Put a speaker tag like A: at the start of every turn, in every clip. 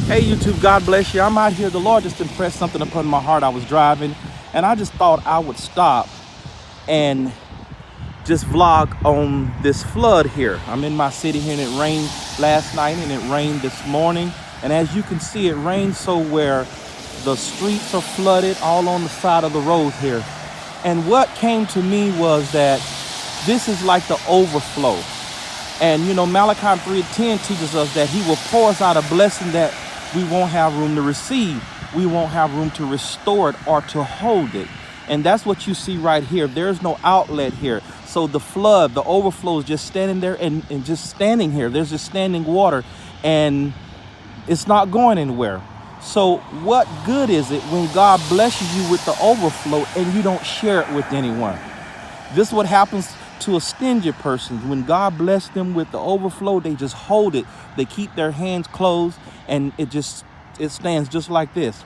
A: Hey YouTube, God bless you. I'm out here. The Lord just impressed something upon my heart. I was driving and I just thought I would stop and just vlog on this flood here. I'm in my city here and it rained last night and it rained this morning. And as you can see, it rained so where the streets are flooded all on the side of the road here. And what came to me was that this is like the overflow. And you know, Malachi 3:10 teaches us that he will pour us out a blessing that we won't have room to receive. We won't have room to restore it or to hold it. And that's what you see right here. There's no outlet here. So the flood, the overflow is just standing there and just standing here. There's just standing water and it's not going anywhere. So what good is it when God blesses you with the overflow and you don't share it with anyone? This is what happens to a stingy person. When God blessed them with the overflow, they just hold it. They keep their hands closed and it stands just like this.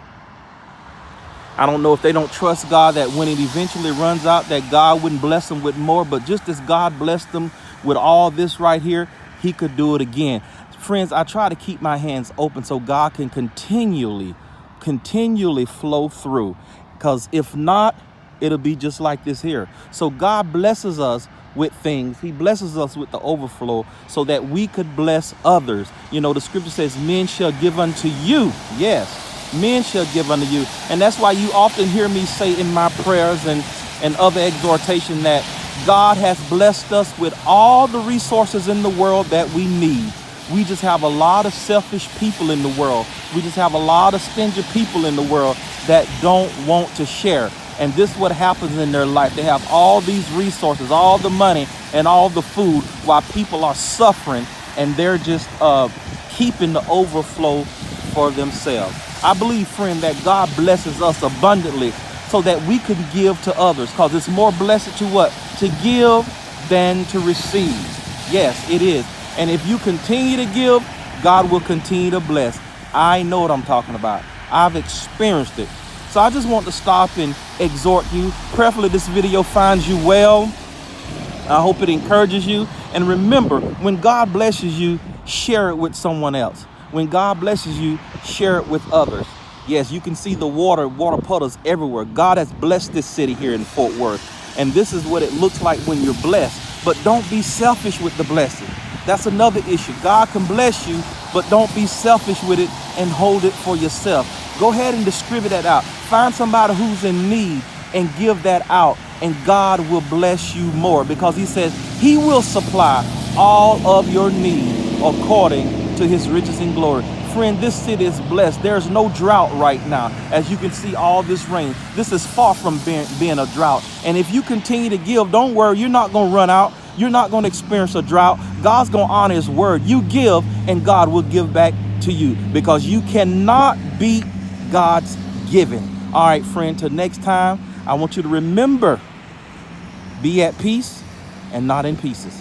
A: I don't know if they don't trust God that when it eventually runs out that God wouldn't bless them with more, but just as God blessed them with all this right here, he could do it again. Friends, I try to keep my hands open so God can continually flow through, because if not, it'll be just like this here. So God blesses us with things. He blesses us with the overflow so that we could bless others. You know, the scripture says, men shall give unto you. Yes, men shall give unto you. And that's why you often hear me say in my prayers and other exhortation that God has blessed us with all the resources in the world that we need. We just have a lot of selfish people in the world. We just have a lot of stingy people in the world that don't want to share. And this is what happens in their life. They have all these resources, all the money and all the food, while people are suffering and they're just keeping the overflow for themselves. I believe, friend, that God blesses us abundantly so that we can give to others, because it's more blessed to what? To give than to receive. Yes, it is. And if you continue to give, God will continue to bless. I know what I'm talking about. I've experienced it. So I just want to stop and exhort you. Prayerfully, this video finds you well. I hope it encourages you. And remember, when God blesses you, share it with someone else. When God blesses you, share it with others. Yes, you can see the water puddles everywhere. God has blessed this city here in Fort Worth. And this is what it looks like when you're blessed. But don't be selfish with the blessing. That's another issue. God can bless you, but don't be selfish with it and hold it for yourself. Go ahead and distribute that out. Find somebody who's in need and give that out, and God will bless you more, because he says he will supply all of your need according to his riches and glory. Friend, this city is blessed. There's no drought right now. As you can see, all this rain. This is far from being a drought. And if you continue to give, don't worry, you're not going to run out. You're not going to experience a drought. God's going to honor his word. You give and God will give back to you, because you cannot beat God's giving. All right, friend, till next time, I want you to remember, be at peace and not in pieces.